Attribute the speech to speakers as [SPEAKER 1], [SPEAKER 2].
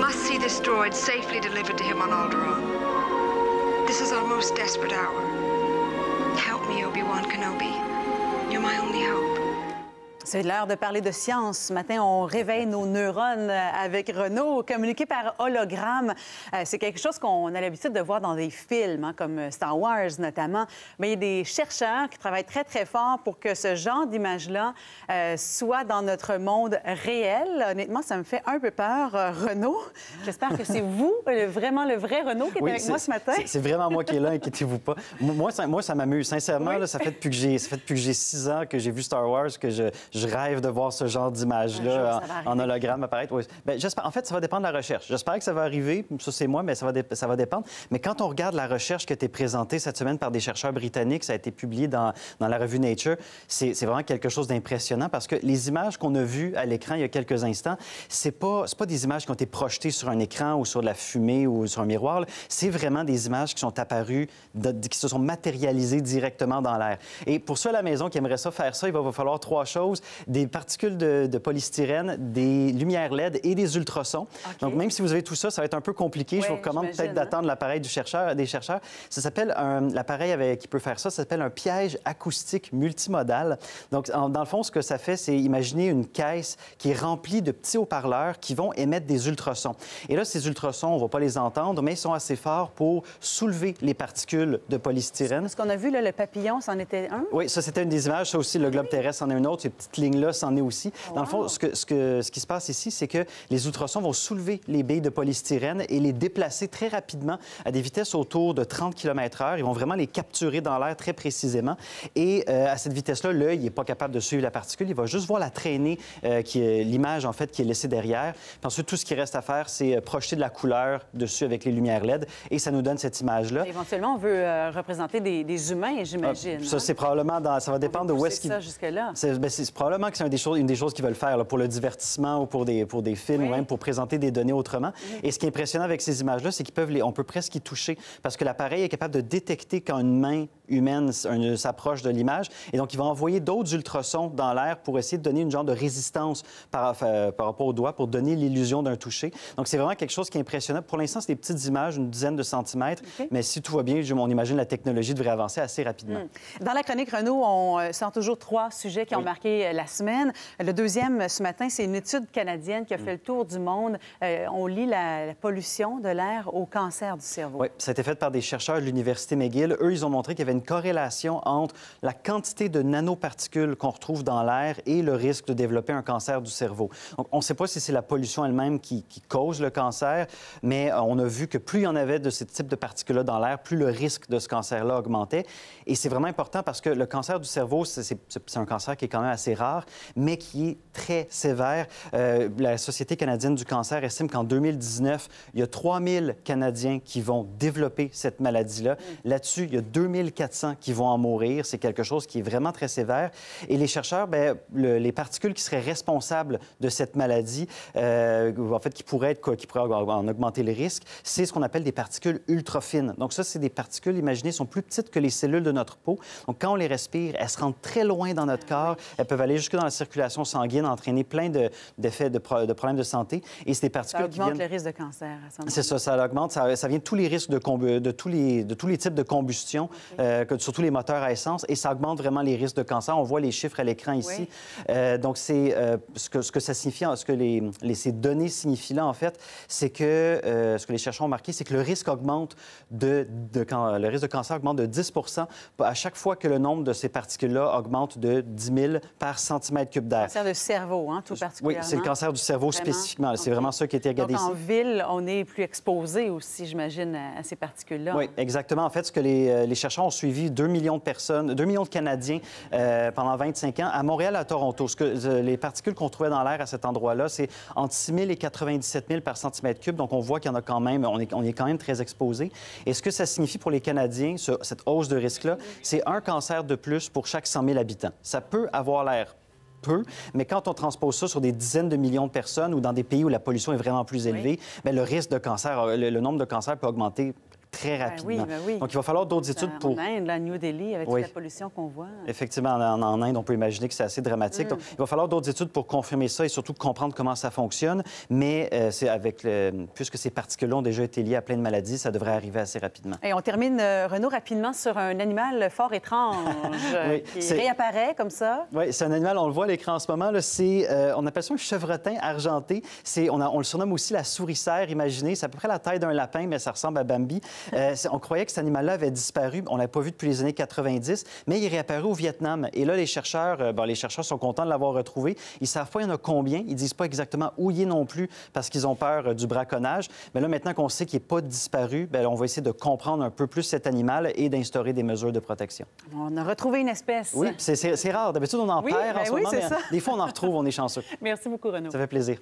[SPEAKER 1] must see this droid safely delivered to him on Alderaan. This is our most desperate hour. Help me, Obi-Wan Kenobi. You're my only hope.
[SPEAKER 2] C'est l'heure de parler de science. Ce matin, on réveille nos neurones avec Renault, communiqué par hologramme. C'est quelque chose qu'on a l'habitude de voir dans des films, hein, comme Star Wars notamment. Mais il y a des chercheurs qui travaillent très, très fort pour que ce genre d'image-là soit dans notre monde réel. Honnêtement, ça me fait un peu peur, Renault. J'espère que c'est vous, vraiment le vrai Renault, qui est avec moi ce matin.
[SPEAKER 3] C'est vraiment moi qui est là, inquiétez-vous pas. Moi, ça m'amuse. Sincèrement, là, ça fait depuis que j'ai 6 ans que j'ai vu Star Wars, que je rêve de voir ce genre d'image-là en hologramme apparaître. Oui. Bien, en fait, ça va dépendre de la recherche. J'espère que ça va arriver. Ça, c'est moi, mais ça va dépendre. Mais quand on regarde la recherche qui a été présentée cette semaine par des chercheurs britanniques, ça a été publié dans la revue Nature, c'est vraiment quelque chose d'impressionnant parce que les images qu'on a vues à l'écran il y a quelques instants, c'est pas des images qui ont été projetées sur un écran ou sur de la fumée ou sur un miroir. C'est vraiment des images qui sont apparues, qui se sont matérialisées directement dans l'air. Et pour ceux à la maison qui aimeraient ça faire ça, il va falloir 3 choses. Des particules de polystyrène, des lumières LED et des ultrasons. Okay. Donc, même si vous avez tout ça, ça va être un peu compliqué. Je vous recommande peut-être d'attendre l'appareil des chercheurs. Ça s'appelle l'appareil qui peut faire ça s'appelle un piège acoustique multimodal. Donc, dans le fond, ce que ça fait, c'est imaginer une caisse qui est remplie de petits haut-parleurs qui vont émettre des ultrasons. Et là, ces ultrasons, on ne va pas les entendre, mais ils sont assez forts pour soulever les particules de polystyrène.
[SPEAKER 2] Ce qu'on a vu, là, le papillon, c'en était un?
[SPEAKER 3] Oui, ça, c'était une des images. Ça aussi, le globe terrestre en est une autre. Ces petites lignes-là, c'en est aussi. Dans le fond, ce qui se passe ici, c'est que les ultrasons vont soulever les billes de polystyrène et les déplacer très rapidement à des vitesses autour de 30 km/h. Ils vont vraiment les capturer dans l'air très précisément. Et à cette vitesse-là, l'œil n'est pas capable de suivre la particule. Il va juste voir la traînée, l'image, en fait, qui est laissée derrière. Puis ensuite, tout ce qui reste à faire, c'est projeter de la couleur dessus avec les lumières LED. Et ça nous donne cette image-là.
[SPEAKER 2] Éventuellement, on veut représenter des humains, j'imagine.
[SPEAKER 3] Ça, c'est probablement ça va dépendre de où est-ce qu'il...
[SPEAKER 2] ça jusque-là.
[SPEAKER 3] C'est probablement que c'est une des choses qu'ils veulent faire là, pour le divertissement ou pour des films ou même pour présenter des données autrement. Et ce qui est impressionnant avec ces images-là, c'est qu'on peut presque y toucher parce que l'appareil est capable de détecter quand une main humaine s'approche de l'image. Et donc, il va envoyer d'autres ultrasons dans l'air pour essayer de donner une genre de résistance par rapport au doigt pour donner l'illusion d'un toucher. Donc, c'est vraiment quelque chose qui est impressionnant. Pour l'instant, c'est des petites images, une dizaine de centimètres. Mais si tout va bien, on imagine la technologie devrait avancer assez rapidement.
[SPEAKER 2] Dans la chronique Renault, on sort toujours 3 sujets qui ont marqué la semaine. Le deuxième, ce matin, c'est une étude canadienne qui a fait le tour du monde. On lit la pollution de l'air au cancer du cerveau.
[SPEAKER 3] Oui, ça a été fait par des chercheurs de l'Université McGill. Eux, ils ont montré qu'il y avait une corrélation entre la quantité de nanoparticules qu'on retrouve dans l'air et le risque de développer un cancer du cerveau. Donc, on ne sait pas si c'est la pollution elle-même qui cause le cancer, mais on a vu que plus il y en avait de ce type de particules-là dans l'air, plus le risque de ce cancer-là augmentait. Et c'est vraiment important parce que le cancer du cerveau, c'est un cancer qui est quand même assez rare, mais qui est très sévère. La Société canadienne du cancer estime qu'en 2019, il y a 3000 Canadiens qui vont développer cette maladie-là. Là-dessus, il y a 2400 qui vont en mourir. C'est quelque chose qui est vraiment très sévère. Et les chercheurs, les particules qui seraient responsables de cette maladie, en fait, qui pourraient en augmenter les risques, c'est ce qu'on appelle des particules ultra fines. Donc ça, c'est des particules, imaginez, sont plus petites que les cellules de notre peau. Donc quand on les respire, elles se rendent très loin dans notre corps. Elles peuvent aller jusque dans la circulation sanguine, entraîner plein d'effets de problèmes de santé. Et c'est des particules qui
[SPEAKER 2] augmente le risque de cancer.
[SPEAKER 3] C'est ça, ça augmente. Ça vient de tous les risques de tous les types de combustion, surtout les moteurs à essence, et ça augmente vraiment les risques de cancer. On voit les chiffres à l'écran ici. Donc, c'est ce que ça signifie, ces données signifient là, en fait, c'est que ce que les chercheurs ont marqué, c'est que le risque augmente le risque de cancer augmente de 10 à chaque fois que le nombre de ces particules-là augmente de 10 000 par centimètre cube d'air.
[SPEAKER 2] Cancer du cerveau, hein, tout particulièrement.
[SPEAKER 3] Oui, c'est le cancer du cerveau spécifiquement. Okay. C'est vraiment ça qui a été regardé ici.
[SPEAKER 2] Donc, en ville, on est plus exposé aussi, j'imagine, à ces particules-là.
[SPEAKER 3] Oui, exactement. En fait, ce que les chercheurs ont suivi 2 millions de personnes, 2 millions de Canadiens pendant 25 ans, à Montréal, à Toronto. Les particules qu'on trouvait dans l'air à cet endroit-là, c'est entre 6 000 et 97 000 par centimètre cube. Donc, on voit qu'il y en a quand même, on est quand même très exposé. Et ce que ça signifie pour les Canadiens, cette hausse de risque-là, c'est un cancer de plus pour chaque 100 000 habitants. Ça peut avoir l'air peu, mais quand on transpose ça sur des dizaines de millions de personnes ou dans des pays où la pollution est vraiment plus élevée, bien, le risque de cancer, le nombre de cancers peut augmenter très rapidement.
[SPEAKER 2] Oui, oui.
[SPEAKER 3] Donc, il va falloir d'autres études pour...
[SPEAKER 2] En Inde, la New Delhi, avec toute la pollution qu'on voit.
[SPEAKER 3] Effectivement, en Inde, on peut imaginer que c'est assez dramatique. Donc, il va falloir d'autres études pour confirmer ça et surtout comprendre comment ça fonctionne. Mais puisque ces particules-là ont déjà été liées à plein de maladies, ça devrait arriver assez rapidement.
[SPEAKER 2] Et on termine, Renaud, rapidement sur un animal fort étrange qui réapparaît comme ça.
[SPEAKER 3] Oui, c'est un animal, on le voit à l'écran en ce moment. Là, on appelle ça un chevretin argenté. On le surnomme aussi la souricière. Imaginez, c'est à peu près la taille d'un lapin, mais ça ressemble à Bambi. On croyait que cet animal-là avait disparu. On ne l'avait pas vu depuis les années 90, mais il est réapparu au Vietnam. Et là, les chercheurs sont contents de l'avoir retrouvé. Ils ne savent pas il y en a combien. Ils ne disent pas exactement où il est non plus parce qu'ils ont peur du braconnage. Mais là, maintenant qu'on sait qu'il n'est pas disparu, on va essayer de comprendre un peu plus cet animal et d'instaurer des mesures de protection. On
[SPEAKER 2] a retrouvé une espèce.
[SPEAKER 3] Oui, c'est rare. D'habitude, on en perd en ce moment, mais des fois, on en retrouve, on est chanceux.
[SPEAKER 2] Merci beaucoup, Renaud.
[SPEAKER 3] Ça fait plaisir.